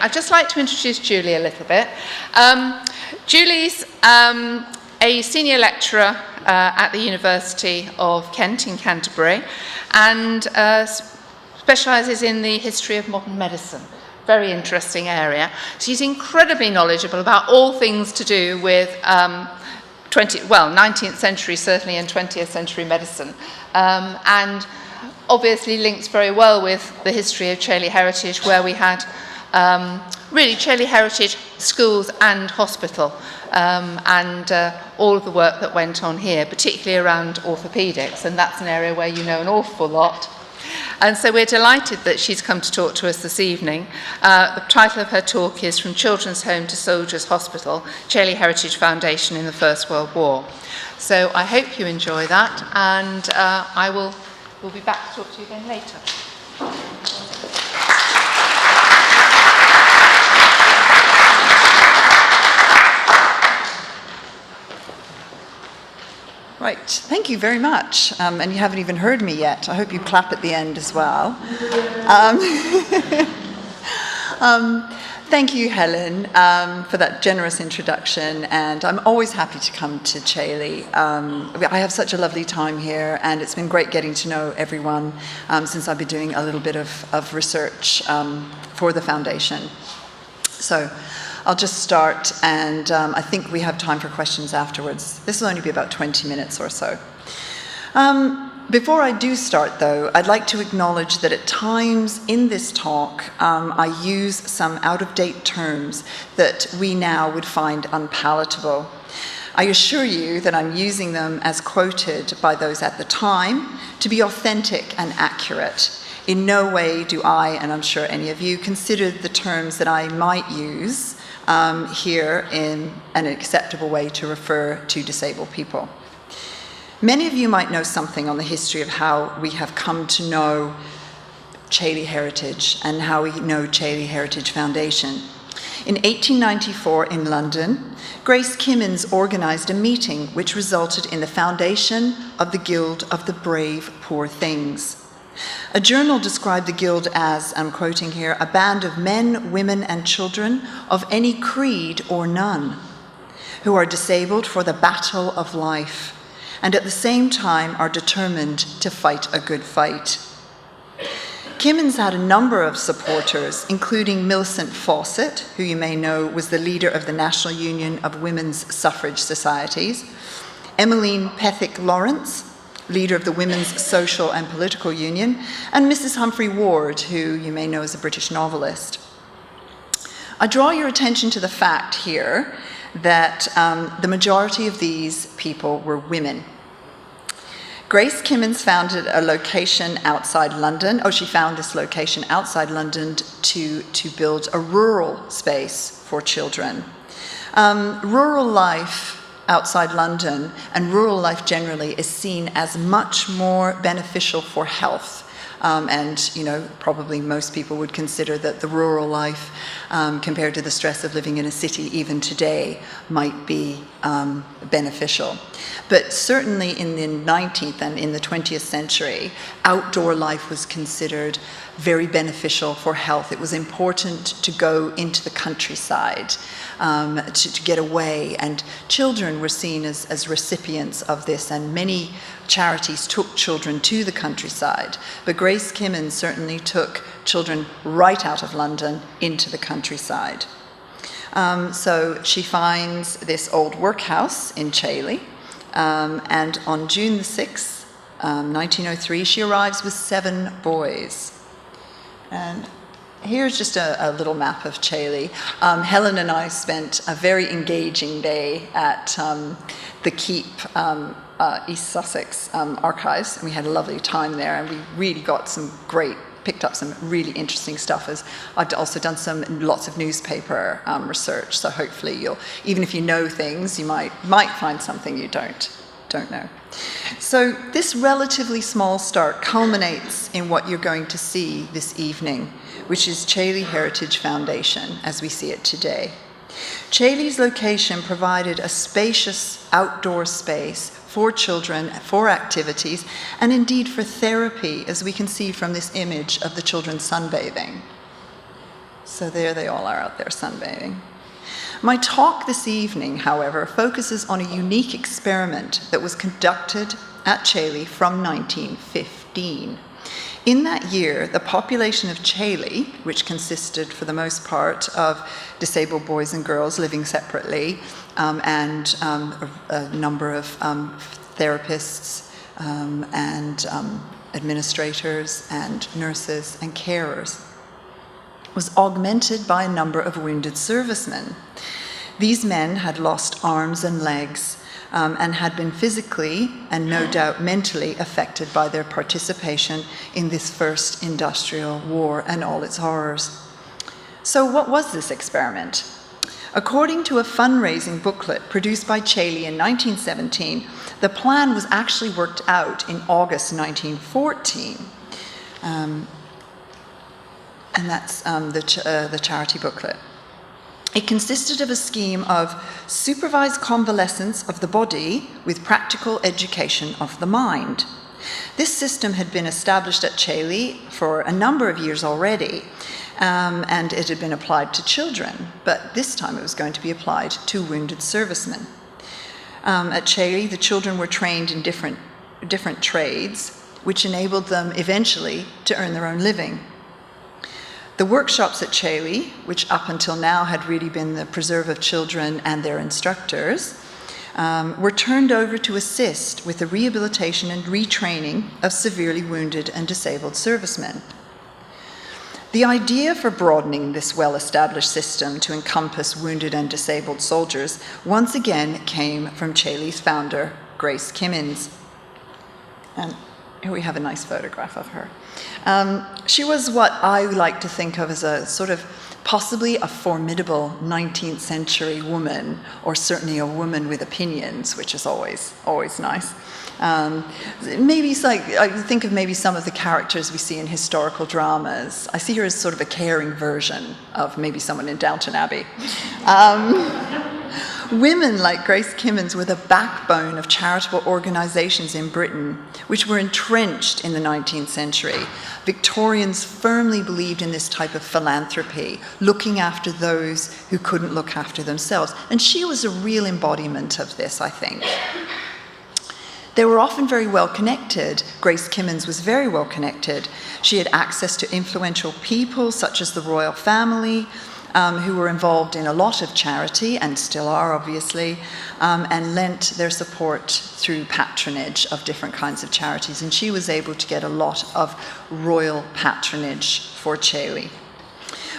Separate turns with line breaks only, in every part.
I'd just like to introduce Julie a little bit. Julie's a senior lecturer at the University of Kent in Canterbury, and specialises in the history of modern medicine. Very interesting area. She's incredibly knowledgeable about all things to do with 19th century certainly, and 20th century medicine, and obviously links very well with the history of Chailey Heritage, where we had really Chailey Heritage schools and hospital, and all of the work that went on here, particularly around orthopaedics, and that's an area where you know an awful lot. And so we're delighted that she's come to talk to us this evening. The title of her talk is From Children's Home to Soldiers' Hospital, Chailey Heritage Foundation in the First World War. So I hope you enjoy that, and we'll be back to talk to you again later.
Right, thank you very much. And you haven't even heard me yet. I hope you clap at the end as well. Thank you, Helen, for that generous introduction. And I'm always happy to come to Chailey. I have such a lovely time here, and it's been great getting to know everyone since I've been doing a little bit of research for the foundation. So I'll just start, and I think we have time for questions afterwards. This will only be about 20 minutes or so. Before I do start, though, I'd like to acknowledge that at times in this talk, I use some out-of-date terms that we now would find unpalatable. I assure you that I'm using them as quoted by those at the time to be authentic and accurate. In no way do I, and I'm sure any of you, consider the terms that I might use here in an acceptable way to refer to disabled people. Many of you might know something on the history of how we have come to know Chailey Heritage and how we know Chailey Heritage Foundation. In 1894 in London, Grace Kimmins organised a meeting which resulted in the foundation of the Guild of the Brave Poor Things. A journal described the Guild as, I'm quoting here, a band of men, women and children of any creed or none, who are disabled for the battle of life, and at the same time are determined to fight a good fight. Kimmins had a number of supporters, including Millicent Fawcett, who you may know was the leader of the National Union of Women's Suffrage Societies, Emmeline Pethick Lawrence, leader of the Women's Social and Political Union, and Mrs. Humphrey Ward, who you may know as a British novelist. I draw your attention to the fact here that the majority of these people were women. Grace Kimmins founded a location outside London. She found this location outside London to build a rural space for children. Rural life outside London and rural life generally is seen as much more beneficial for health. And, you know, probably most people would consider that the rural life, compared to the stress of living in a city even today, might be beneficial. But certainly in the 19th and in the 20th century, outdoor life was considered very beneficial for health. It was important to go into the countryside, to get away, and children were seen as recipients of this, and many charities took children to the countryside. But Grace Kimmins certainly took children right out of London into the countryside. So she finds this old workhouse in Chailey, and on June the 6th, 1903, she arrives with 7 boys. And here's just a little map of Chailey. Helen and I spent a very engaging day at the Keep East Sussex archives, and we had a lovely time there, and we really picked up some really interesting stuff. As I've also done lots of newspaper research, so hopefully even if you know things, you might find something you don't know. So this relatively small start culminates in what you're going to see this evening, which is Chailey Heritage Foundation as we see it today. Chailey's location provided a spacious outdoor space for children, for activities, and indeed for therapy, as we can see from this image of the children sunbathing. So there they all are out there sunbathing. My talk this evening, however, focuses on a unique experiment that was conducted at Chailey from 1915. In that year, the population of Chailey, which consisted for the most part of disabled boys and girls living separately, and a number of therapists and administrators and nurses and carers, was augmented by a number of wounded servicemen. These men had lost arms and legs and had been physically and no doubt mentally affected by their participation in this first industrial war and all its horrors. So what was this experiment? According to a fundraising booklet produced by Chailey in 1917, the plan was actually worked out in August 1914. And that's the charity booklet. It consisted of a scheme of supervised convalescence of the body with practical education of the mind. This system had been established at Chailey for a number of years already, and it had been applied to children, but this time it was going to be applied to wounded servicemen. At Chailey, the children were trained in different trades, which enabled them eventually to earn their own living. The workshops at Chailey, which up until now had really been the preserve of children and their instructors, were turned over to assist with the rehabilitation and retraining of severely wounded and disabled servicemen. The idea for broadening this well-established system to encompass wounded and disabled soldiers once again came from Chailey's founder, Grace Kimmins. And here we have a nice photograph of her. She was what I like to think of as a sort of possibly a formidable 19th century woman, or certainly a woman with opinions, which is always nice. Maybe it's like, I think of maybe some of the characters we see in historical dramas. I see her as sort of a caring version of maybe someone in Downton Abbey. Women like Grace Kimmins were the backbone of charitable organizations in Britain, which were entrenched in the 19th century. Victorians firmly believed in this type of philanthropy, looking after those who couldn't look after themselves. And she was a real embodiment of this, I think. They were often very well connected. Grace Kimmins was very well connected. She had access to influential people, such as the royal family, who were involved in a lot of charity, and still are, obviously, and lent their support through patronage of different kinds of charities. And she was able to get a lot of royal patronage for Chailey.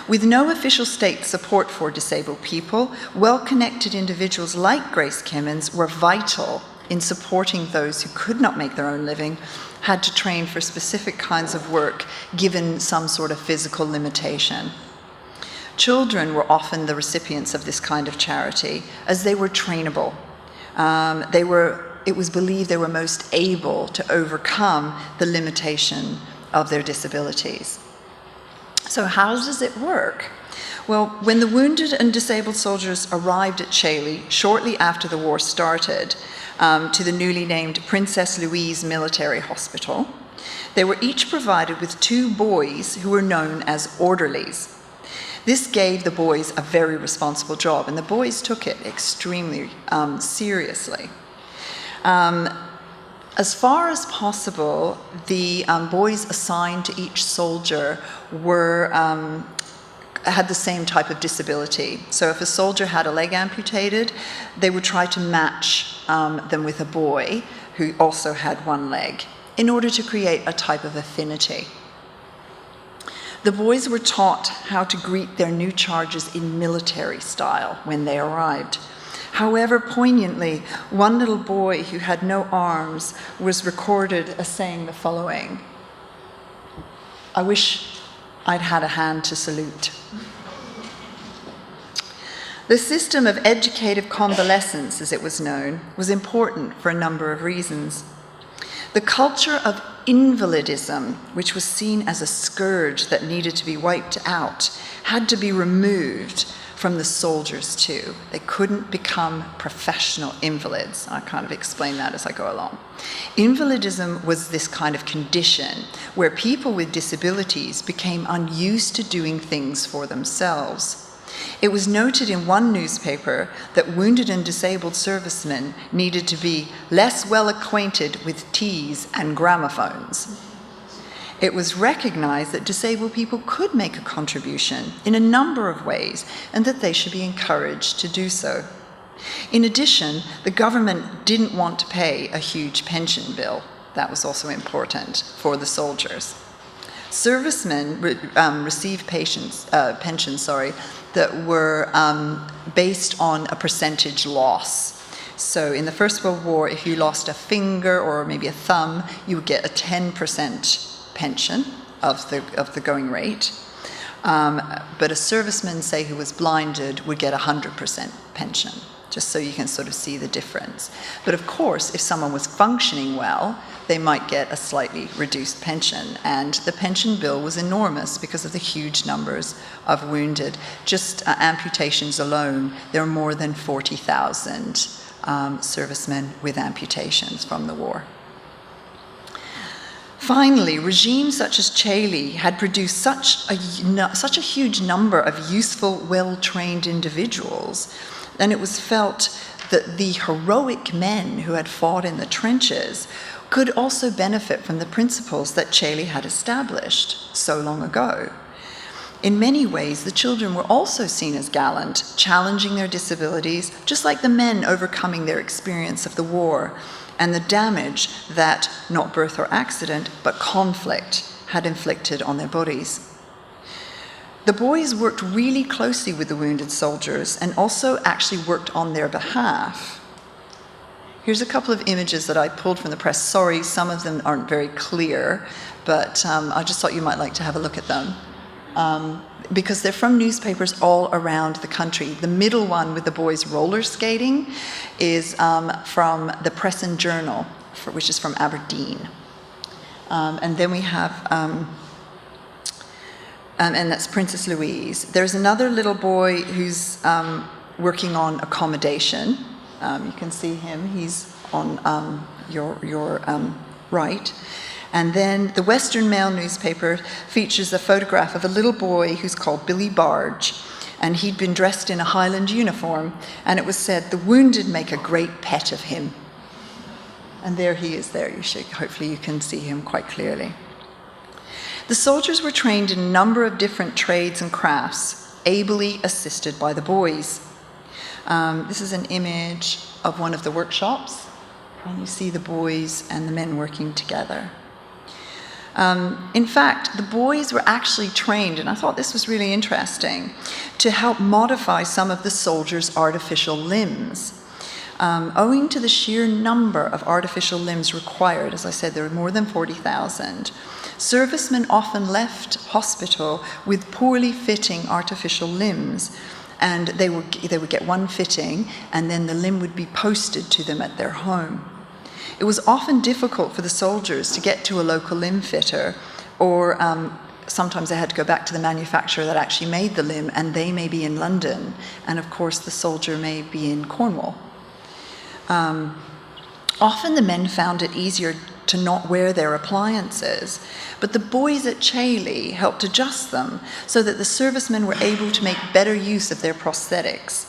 With no official state support for disabled people, well-connected individuals like Grace Kimmins were vital in supporting those who could not make their own living, had to train for specific kinds of work, given some sort of physical limitation. Children were often the recipients of this kind of charity, as they were trainable. It was believed they were most able to overcome the limitation of their disabilities. So how does it work? Well, when the wounded and disabled soldiers arrived at Chailey shortly after the war started, to the newly named Princess Louise Military Hospital, they were each provided with 2 boys who were known as orderlies. This gave the boys a very responsible job, and the boys took it extremely seriously. As far as possible, the boys assigned to each soldier had the same type of disability. So if a soldier had a leg amputated, they would try to match them with a boy who also had one leg in order to create a type of affinity. The boys were taught how to greet their new charges in military style when they arrived. However, poignantly, one little boy who had no arms was recorded as saying the following: "I wish I'd had a hand to salute." The system of educative convalescence, as it was known, was important for a number of reasons. The culture of invalidism, which was seen as a scourge that needed to be wiped out, had to be removed from the soldiers too. They couldn't become professional invalids. I kind of explain that as I go along. Invalidism was this kind of condition where people with disabilities became unused to doing things for themselves. It was noted in one newspaper that wounded and disabled servicemen needed to be less well acquainted with teas and gramophones. It was recognized that disabled people could make a contribution in a number of ways and that they should be encouraged to do so. In addition, the government didn't want to pay a huge pension bill. That was also important for the soldiers. Servicemen received pensions that were based on a percentage loss. So in the First World War, if you lost a finger or maybe a thumb, you would get a 10% pension of the going rate. But a serviceman, say, who was blinded would get 100% pension, just so you can sort of see the difference. But of course, if someone was functioning well, they might get a slightly reduced pension. And the pension bill was enormous because of the huge numbers of wounded. Just amputations alone, there are more than 40,000 servicemen with amputations from the war. Finally, regimes such as Chailey had produced such a huge number of useful, well-trained individuals, and it was felt that the heroic men who had fought in the trenches could also benefit from the principles that Chailey had established so long ago. In many ways, the children were also seen as gallant, challenging their disabilities, just like the men overcoming their experience of the war and the damage that, not birth or accident, but conflict had inflicted on their bodies. The boys worked really closely with the wounded soldiers and also actually worked on their behalf. Here's a couple of images that I pulled from the press. Sorry, some of them aren't very clear, but I just thought you might like to have a look at them. Because they're from newspapers all around the country. The middle one with the boys roller skating is from the Press and Journal, which is from Aberdeen. And then we have, and that's Princess Louise. There's another little boy who's working on accommodation. You can see him, he's on your right. And then the Western Mail newspaper features a photograph of a little boy who's called Billy Barge, and he'd been dressed in a Highland uniform, and it was said, "The wounded make a great pet of him." And there he is there. Hopefully you can see him quite clearly. The soldiers were trained in a number of different trades and crafts, ably assisted by the boys. This is an image of one of the workshops, and you see the boys and the men working together. In fact, the boys were actually trained, and I thought this was really interesting, to help modify some of the soldiers' artificial limbs. Owing to the sheer number of artificial limbs required, as I said, there were more than 40,000, servicemen often left hospital with poorly fitting artificial limbs, and they would get one fitting, and then the limb would be posted to them at their home. It was often difficult for the soldiers to get to a local limb fitter, or sometimes they had to go back to the manufacturer that actually made the limb, and they may be in London, and of course the soldier may be in Cornwall. Often the men found it easier to not wear their appliances, but the boys at Chailey helped adjust them so that the servicemen were able to make better use of their prosthetics,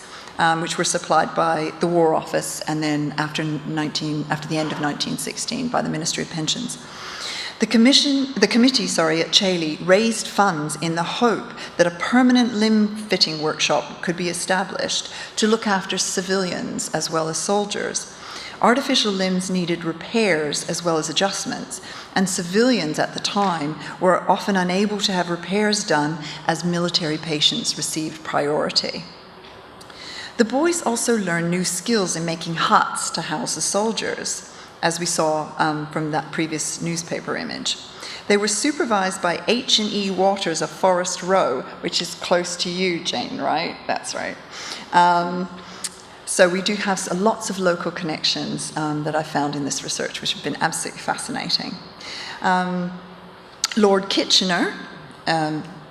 which were supplied by the War Office and then after the end of 1916 by the Ministry of Pensions. The committee at Chailey raised funds in the hope that a permanent limb fitting workshop could be established to look after civilians as well as soldiers. Artificial limbs needed repairs as well as adjustments, and civilians at the time were often unable to have repairs done as military patients received priority. The boys also learned new skills in making huts to house the soldiers, as we saw from that previous newspaper image. They were supervised by H&E Waters of Forest Row, which is close to you, Jane, right? That's right. So we do have lots of local connections that I found in this research, which have been absolutely fascinating. Lord Kitchener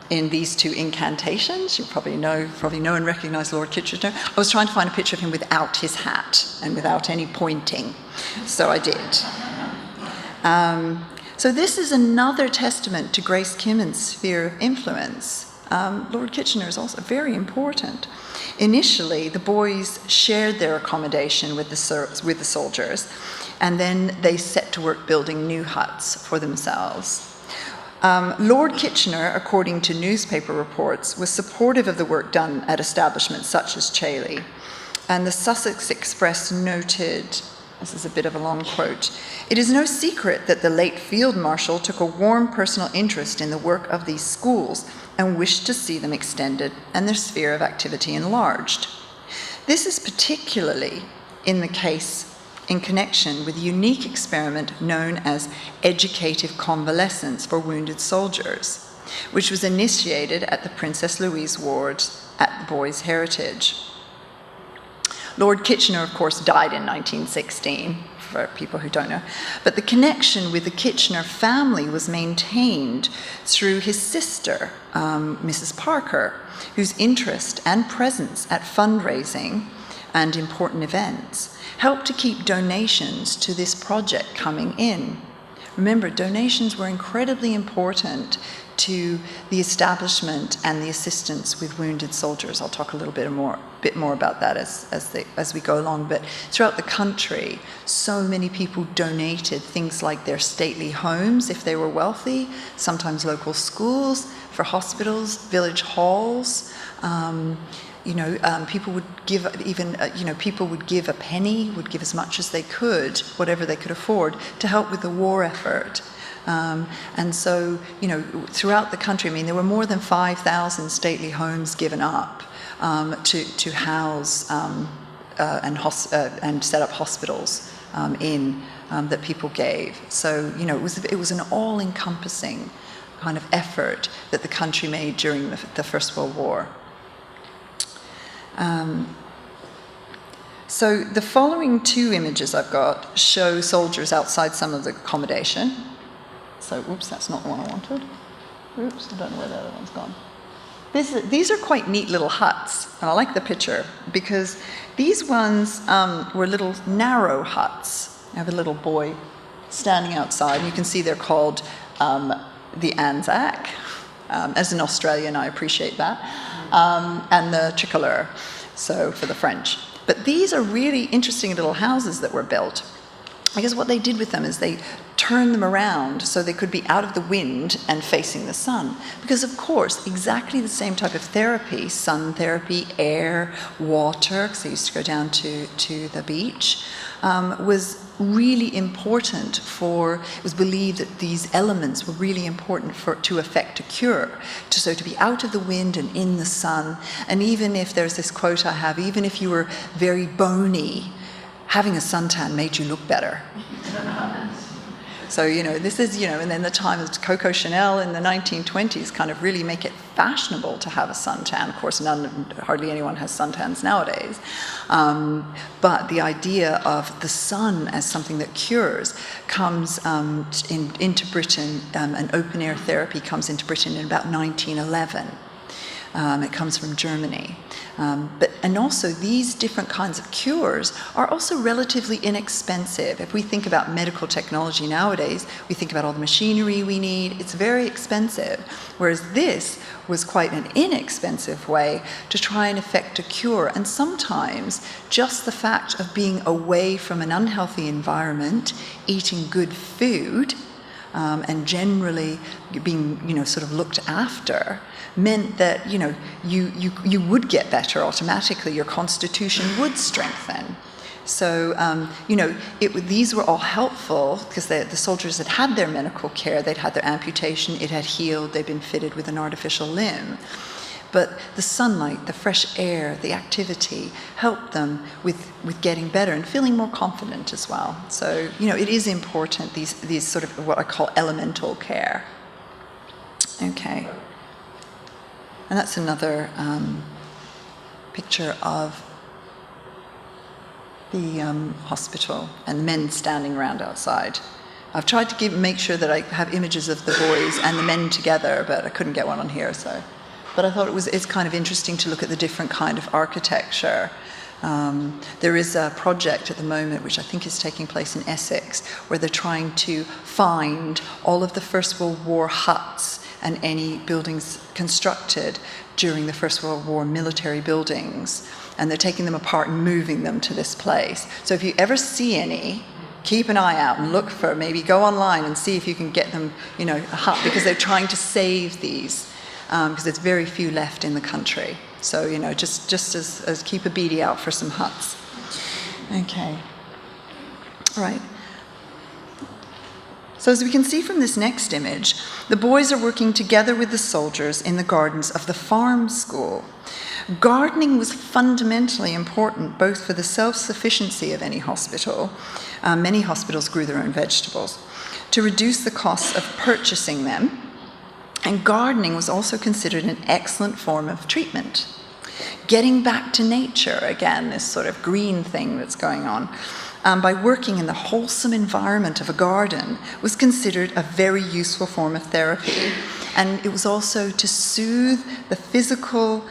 in these two incantations. You probably know and recognize Lord Kitchener. I was trying to find a picture of him without his hat and without any pointing, so I did. So this is another testament to Grace Kimmins' sphere of influence. Lord Kitchener is also very important. Initially, the boys shared their accommodation with the soldiers, and then they set to work building new huts for themselves. Lord Kitchener, according to newspaper reports, was supportive of the work done at establishments such as Chailey. And the Sussex Express noted, this is a bit of a long quote, "It is no secret that the late Field Marshal took a warm personal interest in the work of these schools and wished to see them extended and their sphere of activity enlarged. This is particularly in the case in connection with a unique experiment known as educative convalescence for wounded soldiers, which was initiated at the Princess Louise ward at the Boys' Heritage." Lord Kitchener, of course, died in 1916, for people who don't know, but the connection with the Kitchener family was maintained through his sister, Mrs. Parker, whose interest and presence at fundraising and important events helped to keep donations to this project coming in. Remember, donations were incredibly important to the establishment and the assistance with wounded soldiers. I'll talk a little bit more about that as we go along. But throughout the country, so many people donated things like their stately homes if they were wealthy, sometimes local schools, for hospitals, village halls. People would give people would give a penny, would give as much as they could, whatever they could afford, to help with the war effort. And so, throughout the country, there were more than 5,000 stately homes given up to house and set up hospitals in that people gave. So, it was an all-encompassing kind of effort that the country made during the First World War. So the following two images I've got show soldiers outside some of the accommodation. So, oops, that's not the one I wanted. Oops, I don't know where the other one's gone. These are quite neat little huts, and I like the picture because these ones were little narrow huts. I have a little boy standing outside, and you can see they're called the Anzac. As an Australian, I appreciate that. And the tricolore, so for the French. But these are really interesting little houses that were built, because what they did with them is they turned them around so they could be out of the wind and facing the sun. Because of course, exactly the same type of therapy, sun therapy, air, water, because they used to go down to the beach, was really important it was believed that these elements were really important to effect a cure. So to be out of the wind and in the sun, and even if there's this quote I have, even if you were very bony, having a suntan made you look better. So, this is, and then the time of Coco Chanel in the 1920s kind of really make it fashionable to have a suntan. Of course, hardly anyone has suntans nowadays. But the idea of the sun as something that cures comes into Britain, and open-air therapy comes into Britain in about 1911. It comes from Germany. And also these different kinds of cures are also relatively inexpensive. If we think about medical technology nowadays, we think about all the machinery we need. It's very expensive. Whereas this was quite an inexpensive way to try and effect a cure. And sometimes just the fact of being away from an unhealthy environment, eating good food, and generally being, sort of looked after, meant that, you would get better automatically. Your constitution would strengthen. So, these were all helpful because the soldiers had had their medical care. They'd had their amputation. It had healed. They'd been fitted with an artificial limb. But the sunlight, the fresh air, the activity helped them with getting better and feeling more confident as well. So, it is important, these sort of what I call elemental care. Okay. And that's another picture of the hospital and men standing around outside. I've tried to make sure that I have images of the boys and the men together, but I couldn't get one on here. So, but I thought it's kind of interesting to look at the different kind of architecture. There is a project at the moment which I think is taking place in Essex, where they're trying to find all of the First World War huts and any buildings constructed during the First World War, military buildings, and they're taking them apart and moving them to this place. So if you ever see any, keep an eye out and look for, maybe go online and see if you can get them, a hut, because they're trying to save these, because there's very few left in the country. So, just as keep a beady out for some huts. Okay. All right. So as we can see from this next image, the boys are working together with the soldiers in the gardens of the farm school. Gardening was fundamentally important both for the self-sufficiency of any hospital, many hospitals grew their own vegetables, to reduce the costs of purchasing them, and gardening was also considered an excellent form of treatment. Getting back to nature, again, this sort of green thing that's going on, by working in the wholesome environment of a garden was considered a very useful form of therapy. And it was also to soothe the physical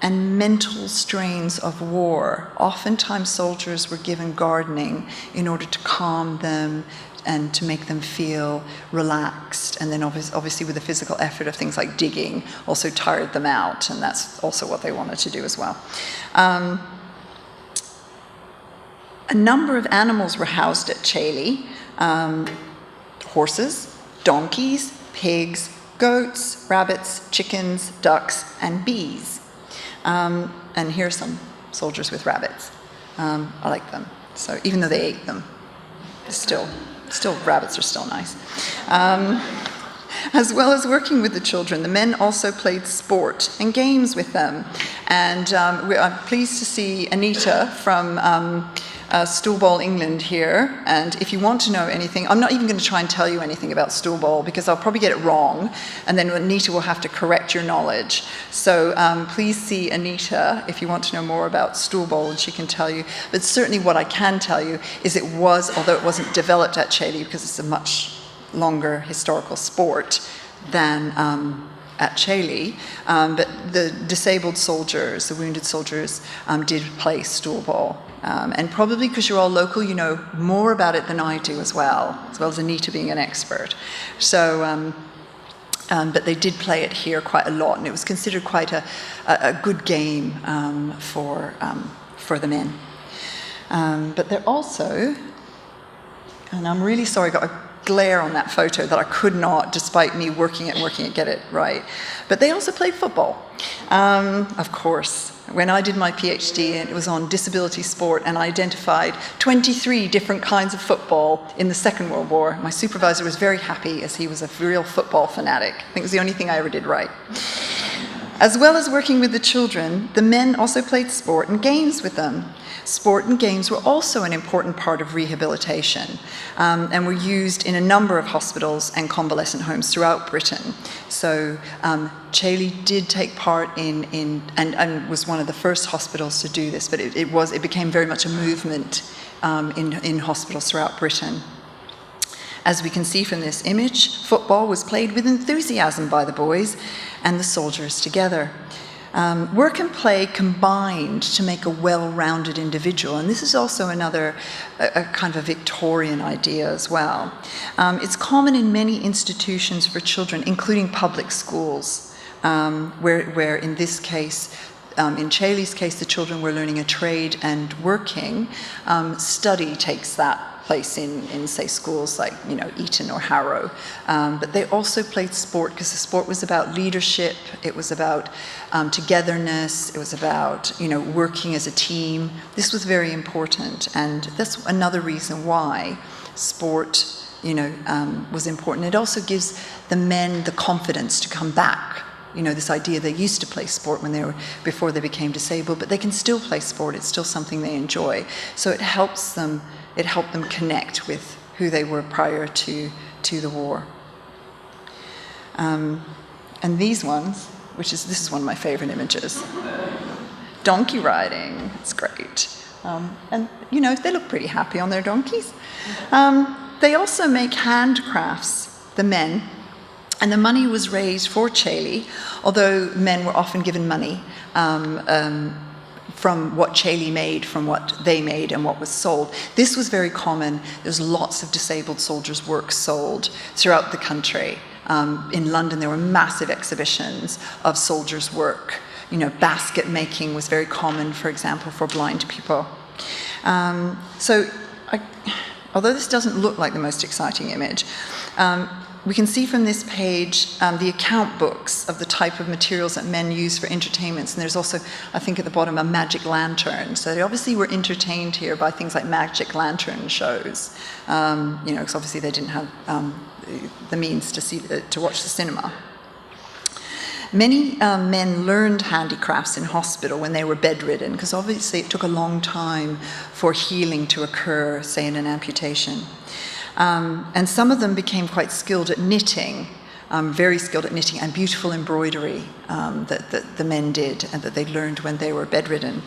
and mental strains of war. Oftentimes soldiers were given gardening in order to calm them and to make them feel relaxed. And then obviously with the physical effort of things like digging also tired them out, and that's also what they wanted to do as well. A number of animals were housed at Chailey. Horses, donkeys, pigs, goats, rabbits, chickens, ducks, and bees. And here are some soldiers with rabbits. I like them. So even though they ate them, still rabbits are still nice. As well as working with the children, the men also played sport and games with them. And I'm pleased to see Anita from Stoolball England here, and if you want to know anything, I'm not even going to try and tell you anything about Stoolball because I'll probably get it wrong, and then Anita will have to correct your knowledge. So please see Anita if you want to know more about Stoolball, and she can tell you. But certainly what I can tell you is it was, although it wasn't developed at Chailey because it's a much longer historical sport than at Chailey, but the disabled soldiers, the wounded soldiers, did play Stoolball. And probably because you're all local, you know more about it than I do as well as Anita being an expert. So, but they did play it here quite a lot, and it was considered quite a good game for the men. But they're also, and I'm really sorry, I got a glare on that photo that I could not, despite me working it, get it right. But they also played football, of course. When I did my PhD, it was on disability sport, and I identified 23 different kinds of football in the Second World War. My supervisor was very happy, as he was a real football fanatic. I think it was the only thing I ever did right. As well as working with the children, the men also played sport and games with them. Sport and games were also an important part of rehabilitation, and were used in a number of hospitals and convalescent homes throughout Britain. So Chailey did take part in and was one of the first hospitals to do this, but it became very much a movement in hospitals throughout Britain. As we can see from this image, football was played with enthusiasm by the boys and the soldiers together. Work and play combined to make a well-rounded individual, and this is also another a kind of a Victorian idea as well. It's common in many institutions for children, including public schools, where in this case, in Chailey's case, the children were learning a trade and working. Study takes that place in say schools like Eton or Harrow, but they also played sport because the sport was about leadership. It was about togetherness. It was about working as a team. This was very important, and that's another reason why sport was important. It also gives the men the confidence to come back. This idea they used to play sport before they became disabled, but they can still play sport. It's still something they enjoy. So it helps them. It helped them connect with who they were prior to the war. And these ones, this is one of my favorite images. Donkey riding, it's great. And they look pretty happy on their donkeys. They also make handcrafts, the men, and the money was raised for Chailey, although men were often given money from what Chailey made, from what they made, and what was sold. This was very common. There's lots of disabled soldiers' work sold throughout the country. In London, there were massive exhibitions of soldiers' work. You know, basket making was very common, for example, for blind people. Although this doesn't look like the most exciting image, we can see from this page the account books of the type of materials that men use for entertainments. And there's also, I think at the bottom, a magic lantern. So they obviously were entertained here by things like magic lantern shows. Because obviously they didn't have the means to watch the cinema. Many men learned handicrafts in hospital when they were bedridden, because obviously it took a long time for healing to occur, say in an amputation. And some of them became quite skilled at knitting, very skilled at knitting, and beautiful embroidery that the men did and that they learned when they were bedridden.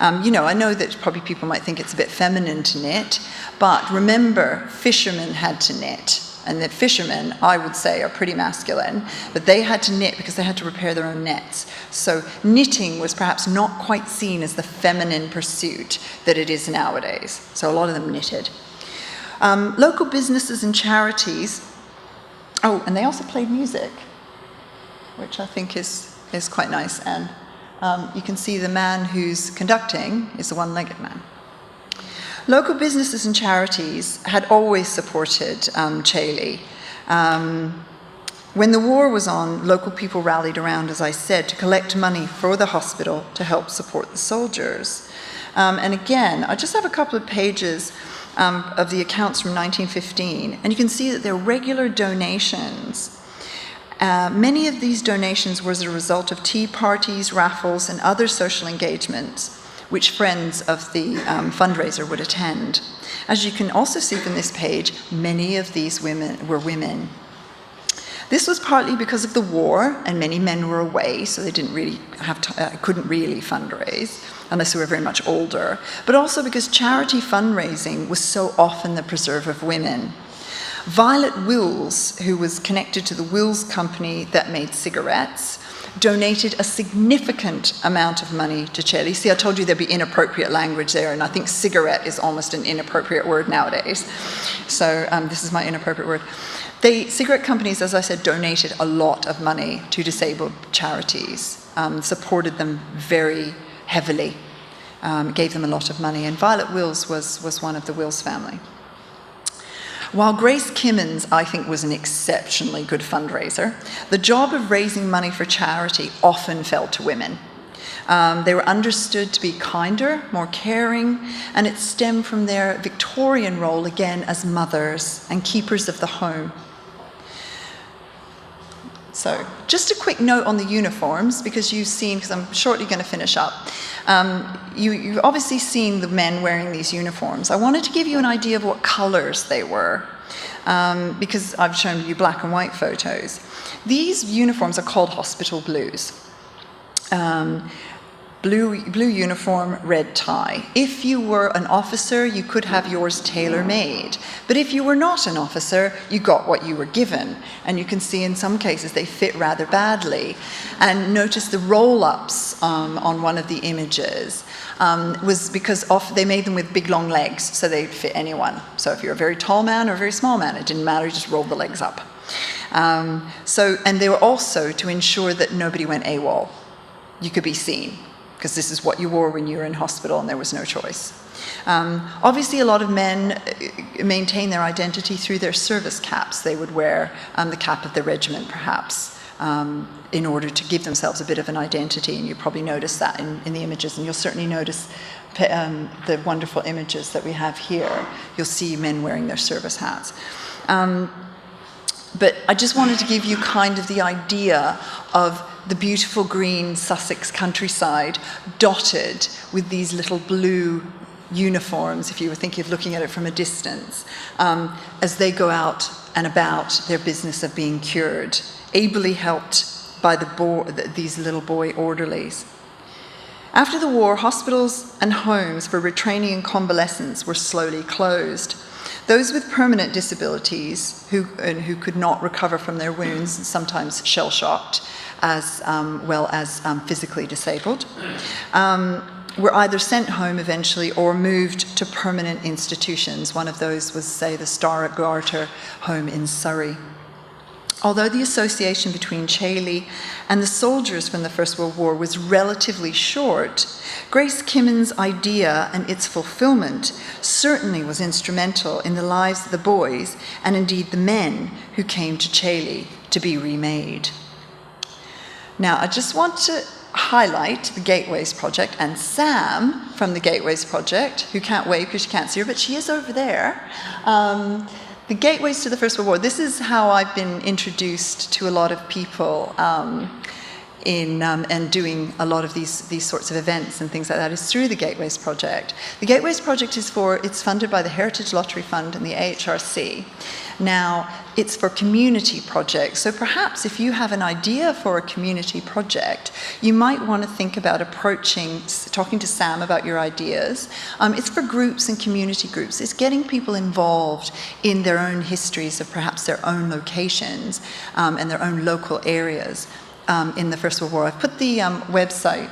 I know that probably people might think it's a bit feminine to knit, but remember, fishermen had to knit. And the fishermen, I would say, are pretty masculine, but they had to knit because they had to repair their own nets. So knitting was perhaps not quite seen as the feminine pursuit that it is nowadays. So a lot of them knitted. Local businesses and charities, and they also played music, which I think is quite nice. And you can see the man who's conducting is the one-legged man. Local businesses and charities had always supported Chailey. When the war was on, local people rallied around, as I said, to collect money for the hospital to help support the soldiers. And again, I just have a couple of pages of the accounts from 1915, and you can see that they're regular donations. Many of these donations were as a result of tea parties, raffles, and other social engagements which friends of the fundraiser would attend. As you can also see from this page, many of these women were women. This was partly because of the war, and many men were away, so they didn't really couldn't really fundraise, unless they were very much older, but also because charity fundraising was so often the preserve of women. Violet Wills, who was connected to the Wills company that made cigarettes, donated a significant amount of money to Chailey. See, I told you there'd be inappropriate language there, and I think cigarette is almost an inappropriate word nowadays. So this is my inappropriate word. Cigarette companies, as I said, donated a lot of money to disabled charities, supported them very heavily, gave them a lot of money, and Violet Wills was one of the Wills family. While Grace Kimmins, I think, was an exceptionally good fundraiser, the job of raising money for charity often fell to women. They were understood to be kinder, more caring, and it stemmed from their Victorian role, again, as mothers and keepers of the home. So, just a quick note on the uniforms, because I'm shortly going to finish up. You've obviously seen the men wearing these uniforms. I wanted to give you an idea of what colors they were, because I've shown you black and white photos. These uniforms are called hospital blues. Blue uniform, red tie. If you were an officer, you could have yours tailor-made. But if you were not an officer, you got what you were given. And you can see in some cases they fit rather badly. And notice the roll-ups on one of the images was because they made them with big long legs, so they'd fit anyone. So if you're a very tall man or a very small man, it didn't matter, you just rolled the legs up. And they were also to ensure that nobody went AWOL. You could be seen, because this is what you wore when you were in hospital and there was no choice. Obviously, a lot of men maintain their identity through their service caps. They would wear the cap of the regiment, perhaps, in order to give themselves a bit of an identity, and you probably notice that in the images, and you'll certainly notice the wonderful images that we have here. You'll see men wearing their service hats. But I just wanted to give you kind of the idea of the beautiful green Sussex countryside dotted with these little blue uniforms, if you were thinking of looking at it from a distance, as they go out and about their business of being cured, ably helped by these little boy orderlies. After the war, hospitals and homes for retraining and convalescents were slowly closed. Those with permanent disabilities who could not recover from their wounds, sometimes shell-shocked, as well as physically disabled, were either sent home eventually or moved to permanent institutions. One of those was, say, the Star at Garter home in Surrey. Although the association between Chailey and the soldiers from the First World War was relatively short, Grace Kimmins' idea and its fulfillment certainly was instrumental in the lives of the boys and indeed the men who came to Chailey to be remade. Now, I just want to highlight the Gateways Project and Sam from the Gateways Project, who can't wave because you can't see her, but she is over there. The Gateways to the First World War, this is how I've been introduced to a lot of people and doing a lot of these sorts of events and things like that, is through the Gateways Project. The Gateways Project it's funded by the Heritage Lottery Fund and the AHRC. Now, it's for community projects, so perhaps if you have an idea for a community project, you might want to think about talking to Sam about your ideas. It's for groups and community groups. It's getting people involved in their own histories of perhaps their own locations and their own local areas in the First World War. I've put the website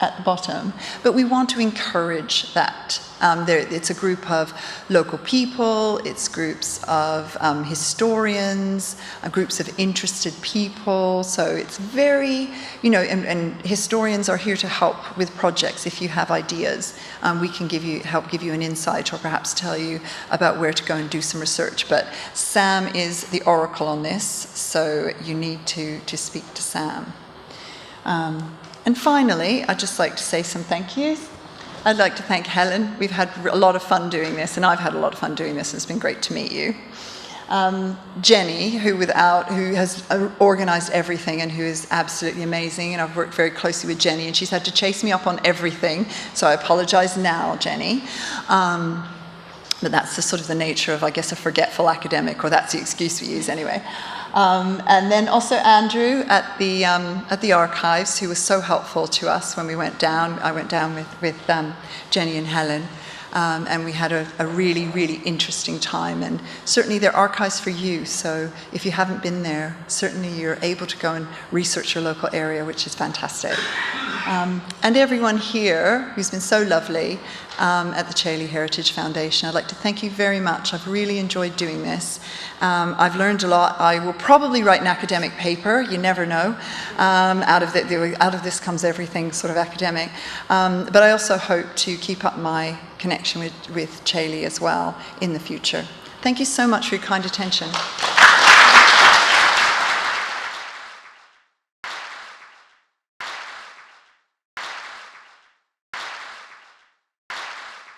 at the bottom, but we want to encourage that. It's a group of local people, it's groups of historians, groups of interested people, so it's very, and historians are here to help with projects. If you have ideas, we can help give you an insight or perhaps tell you about where to go and do some research. But Sam is the oracle on this, so you need to speak to Sam. And finally, I'd just like to say some thank yous. I'd like to thank Helen. We've had a lot of fun doing this, and I've had a lot of fun doing this, and it's been great to meet you. Jenny, who has organised everything and who is absolutely amazing, and I've worked very closely with Jenny, and she's had to chase me up on everything, so I apologise now, Jenny. But that's the sort of the nature of, I guess, a forgetful academic, or that's the excuse we use anyway. And then also Andrew at the archives, who was so helpful to us when we went down. I went down with Jenny and Helen, and we had a really, really interesting time. And certainly there are archives for you, so if you haven't been there, certainly you're able to go and research your local area, which is fantastic. And everyone here who's been so lovely at the Chailey Heritage Foundation, I'd like to thank you very much. I've really enjoyed doing this. I've learned a lot. I will probably write an academic paper, you never know. Out of this comes everything sort of academic. But I also hope to keep up my connection with Chailey as well in the future. Thank you so much for your kind attention.